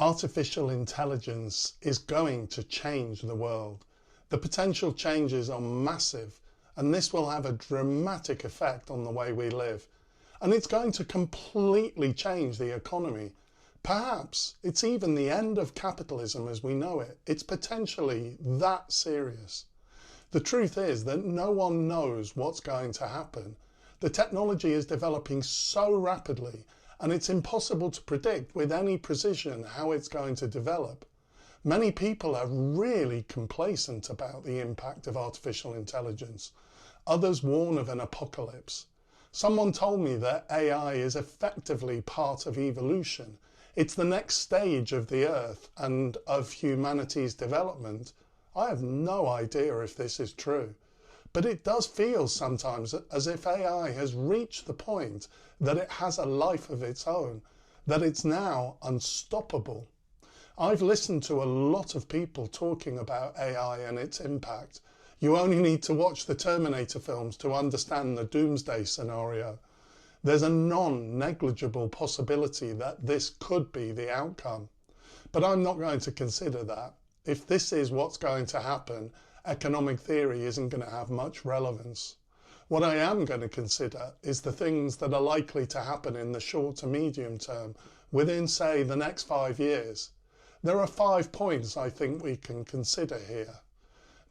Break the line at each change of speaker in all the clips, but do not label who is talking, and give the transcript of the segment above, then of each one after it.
Artificial intelligence is going to change the world. The potential changes are massive, and this will have a dramatic effect on the way we live. And it's going to completely change the economy. Perhaps it's even the end of capitalism as we know it. It's potentially that serious. The truth is that no one knows what's going to happen. The technology is developing so rapidly, and it's impossible to predict with any precision how it's going to develop. Many people are really complacent about the impact of artificial intelligence. Others warn of an apocalypse. Someone told me that AI is effectively part of evolution. It's the next stage of the Earth and of humanity's development. I have no idea if this is true. But it does feel sometimes as if AI has reached the point that it has a life of its own, that it's now unstoppable. I've listened to a lot of people talking about AI and its impact. You only need to watch the Terminator films to understand the doomsday scenario. There's a non-negligible possibility that this could be the outcome. But I'm not going to consider that. If this is what's going to happen, economic theory isn't going to have much relevance. What I am going to consider is the things that are likely to happen in the short to medium term, within, say, the next 5 years. There are 5 points I think we can consider here.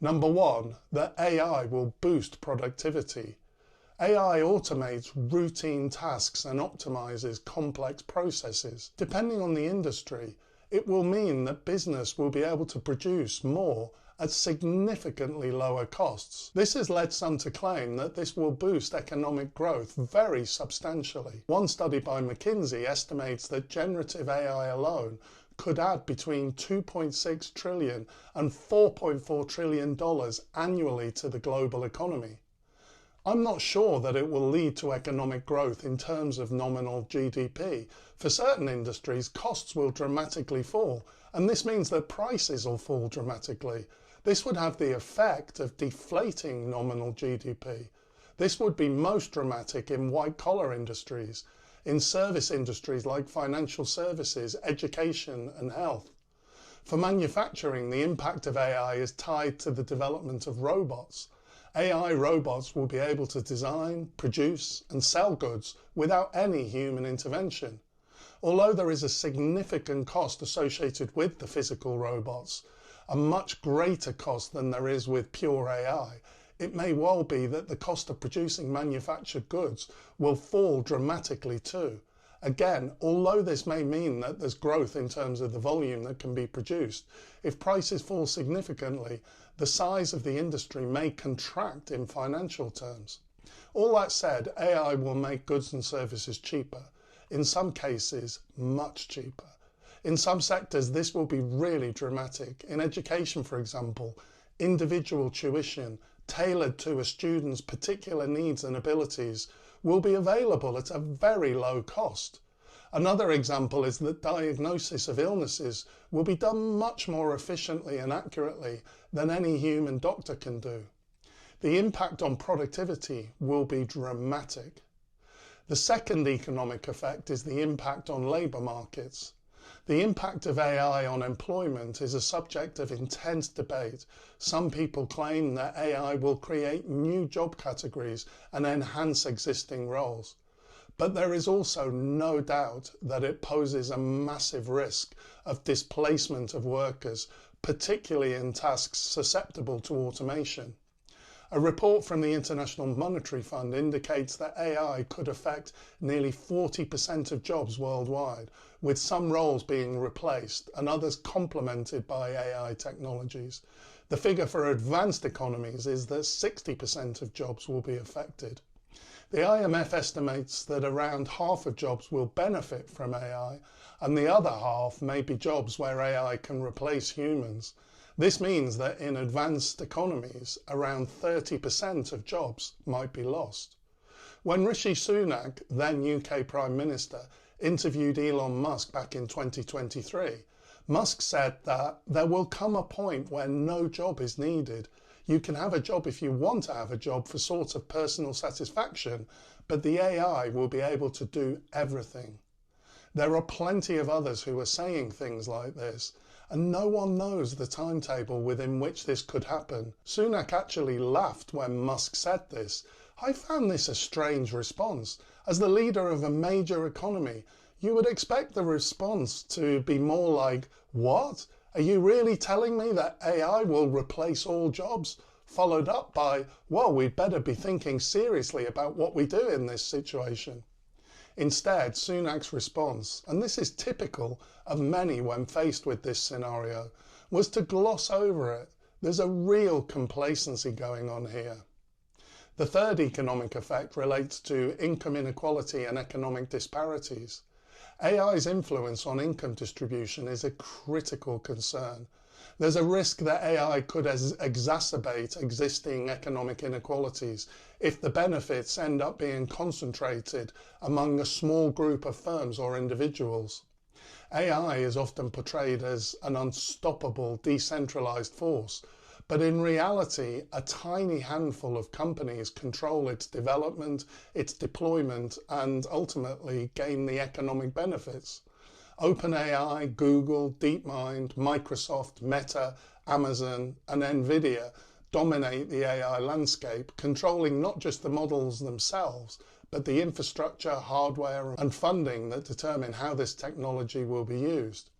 Number 1, that AI will boost productivity. AI automates routine tasks and optimizes complex processes. Depending on the industry, it will mean that business will be able to produce more at significantly lower costs. This has led some to claim that this will boost economic growth very substantially. One study by McKinsey estimates that generative AI alone could add between $2.6 trillion and $4.4 trillion annually to the global economy. I'm not sure that it will lead to economic growth in terms of nominal GDP. For certain industries, costs will dramatically fall, and this means that prices will fall dramatically. This would have the effect of deflating nominal GDP. This would be most dramatic in white-collar industries, in service industries like financial services, education and health. For manufacturing, the impact of AI is tied to the development of robots. AI robots will be able to design, produce and sell goods without any human intervention. Although there is a significant cost associated with the physical robots, a much greater cost than there is with pure AI, it may well be that the cost of producing manufactured goods will fall dramatically too. Again, although this may mean that there's growth in terms of the volume that can be produced, if prices fall significantly, the size of the industry may contract in financial terms. All that said, AI will make goods and services cheaper, in some cases much cheaper. In some sectors this will be really dramatic. In education, for example, individual tuition tailored to a student's particular needs and abilities will be available at a very low cost. Another example is that diagnosis of illnesses will be done much more efficiently and accurately than any human doctor can do. The impact on productivity will be dramatic. The second economic effect is the impact on labour markets. The impact of AI on employment is a subject of intense debate. Some people claim that AI will create new job categories and enhance existing roles. But there is also no doubt that it poses a massive risk of displacement of workers, particularly in tasks susceptible to automation. A report from the International Monetary Fund indicates that AI could affect nearly 40% of jobs worldwide, with some roles being replaced and others complemented by AI technologies. The figure for advanced economies is that 60% of jobs will be affected. The IMF estimates that around half of jobs will benefit from AI, and the other half may be jobs where AI can replace humans. This means that in advanced economies, around 30% of jobs might be lost. When Rishi Sunak, then UK Prime Minister, interviewed Elon Musk back in 2023, Musk said that there will come a point where no job is needed. You can have a job if you want to have a job for sort of personal satisfaction, but the AI will be able to do everything. There are plenty of others who are saying things like this, and no one knows the timetable within which this could happen. Sunak actually laughed when Musk said this. I found this a strange response. As the leader of a major economy, you would expect the response to be more like, what? Are you really telling me that AI will replace all jobs? Followed up by, well, we'd better be thinking seriously about what we do in this situation. Instead, Sunak's response, and this is typical of many when faced with this scenario, was to gloss over it. There's a real complacency going on here. The third economic effect relates to income inequality and economic disparities. AI's influence on income distribution is a critical concern. There's a risk that AI could exacerbate existing economic inequalities if the benefits end up being concentrated among a small group of firms or individuals. AI is often portrayed as an unstoppable, decentralized force, but in reality, a tiny handful of companies control its development, its deployment, and ultimately gain the economic benefits. OpenAI, Google, DeepMind, Microsoft, Meta, Amazon, and Nvidia dominate the AI landscape, controlling not just the models themselves, but the infrastructure, hardware, and funding that determine how this technology will be used.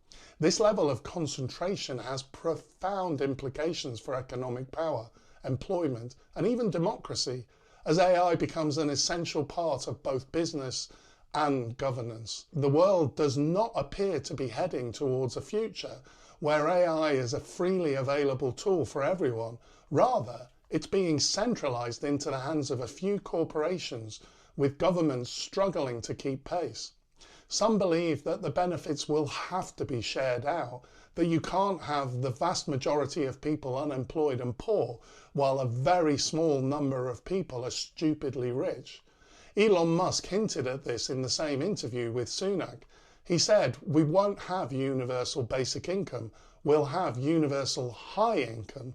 This level of concentration has profound implications for economic power, employment, and even democracy, as AI becomes an essential part of both business and governance. The world does not appear to be heading towards a future where AI is a freely available tool for everyone. Rather, it's being centralized into the hands of a few corporations, with governments struggling to keep pace. Some believe that the benefits will have to be shared out, that you can't have the vast majority of people unemployed and poor, while a very small number of people are stupidly rich. Elon Musk hinted at this in the same interview with Sunak. He said, we won't have universal basic income, we'll have universal high income.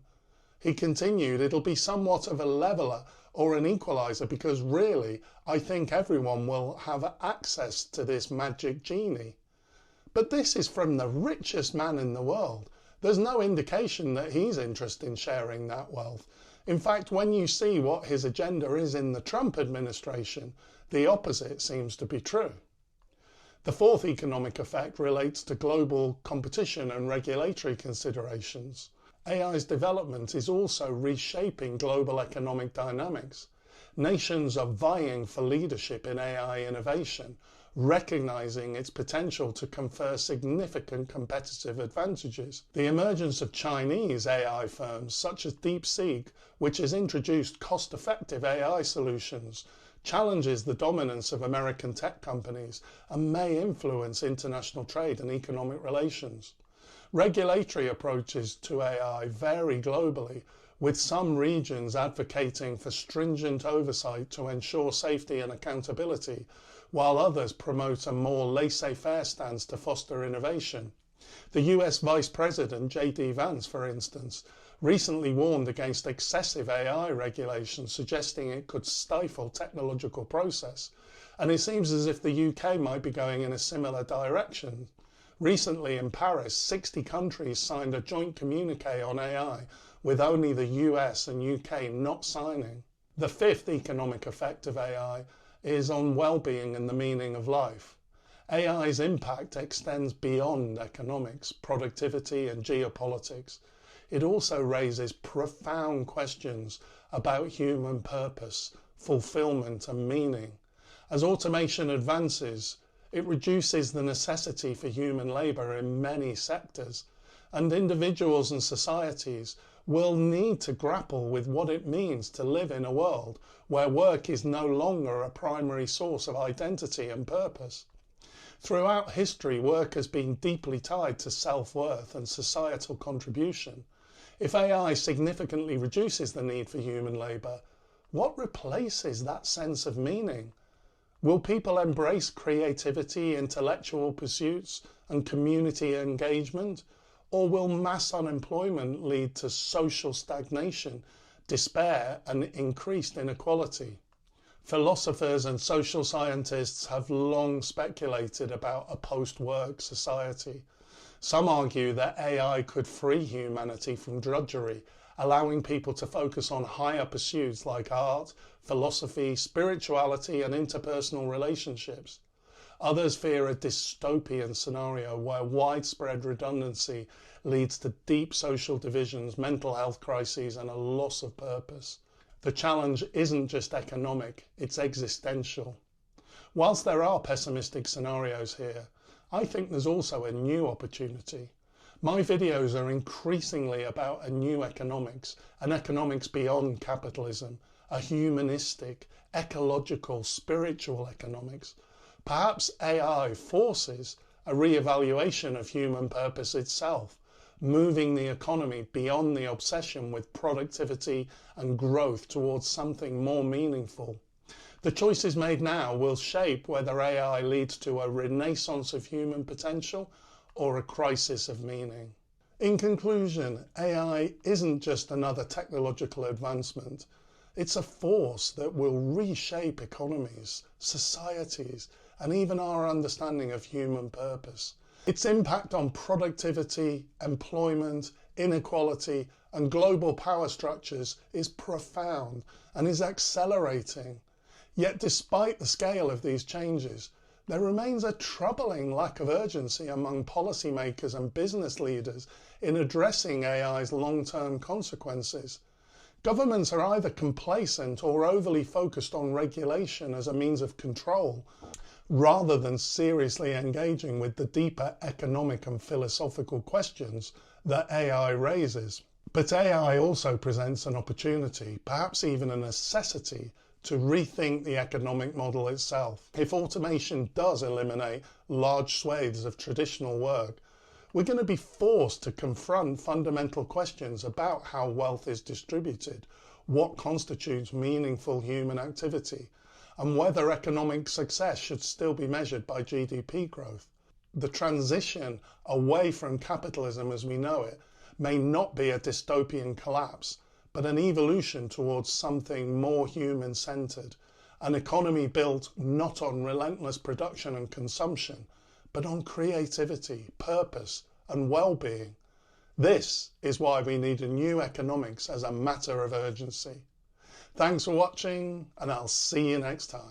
He continued, it'll be somewhat of a leveler or an equalizer because really, I think everyone will have access to this magic genie. But this is from the richest man in the world. There's no indication that he's interested in sharing that wealth. In fact, when you see what his agenda is in the Trump administration, the opposite seems to be true. The fourth economic effect relates to global competition and regulatory considerations. AI's development is also reshaping global economic dynamics. Nations are vying for leadership in AI innovation, recognizing its potential to confer significant competitive advantages. The emergence of Chinese AI firms such as DeepSeek, which has introduced cost-effective AI solutions, challenges the dominance of American tech companies and may influence international trade and economic relations. Regulatory approaches to AI vary globally, with some regions advocating for stringent oversight to ensure safety and accountability, while others promote a more laissez-faire stance to foster innovation. The US Vice President J.D. Vance, for instance, recently warned against excessive AI regulation, suggesting it could stifle technological process, and it seems as if the UK might be going in a similar direction. Recently in Paris, 60 countries signed a joint communiqué on AI, with only the US and UK not signing. The fifth economic effect of AI is on well-being and the meaning of life. AI's impact extends beyond economics, productivity and geopolitics. It also raises profound questions about human purpose, fulfillment and meaning. As automation advances, it reduces the necessity for human labour in many sectors, and individuals and societies will need to grapple with what it means to live in a world where work is no longer a primary source of identity and purpose. Throughout history, work has been deeply tied to self-worth and societal contribution. If AI significantly reduces the need for human labour, what replaces that sense of meaning? Will people embrace creativity, intellectual pursuits and community engagement? Or will mass unemployment lead to social stagnation, despair and increased inequality? Philosophers and social scientists have long speculated about a post-work society. Some argue that AI could free humanity from drudgery, allowing people to focus on higher pursuits like art, philosophy, spirituality, and interpersonal relationships. Others fear a dystopian scenario where widespread redundancy leads to deep social divisions, mental health crises, and a loss of purpose. The challenge isn't just economic, it's existential. Whilst there are pessimistic scenarios here, I think there's also a new opportunity. My videos are increasingly about a new economics, an economics beyond capitalism, a humanistic, ecological, spiritual economics. Perhaps AI forces a re-evaluation of human purpose itself, moving the economy beyond the obsession with productivity and growth towards something more meaningful. The choices made now will shape whether AI leads to a renaissance of human potential or a crisis of meaning. In conclusion, AI isn't just another technological advancement. It's a force that will reshape economies, societies, and even our understanding of human purpose. Its impact on productivity, employment, inequality, and global power structures is profound and is accelerating. Yet despite the scale of these changes, there remains a troubling lack of urgency among policymakers and business leaders in addressing AI's long-term consequences. Governments are either complacent or overly focused on regulation as a means of control, rather than seriously engaging with the deeper economic and philosophical questions that AI raises. But AI also presents an opportunity, perhaps even a necessity, to rethink the economic model itself. If automation does eliminate large swathes of traditional work, we're going to be forced to confront fundamental questions about how wealth is distributed, what constitutes meaningful human activity, and whether economic success should still be measured by GDP growth. The transition away from capitalism as we know it may not be a dystopian collapse, but an evolution towards something more human-centred, an economy built not on relentless production and consumption, but on creativity, purpose, and well-being. This is why we need a new economics as a matter of urgency. Thanks for watching, and I'll see you next time.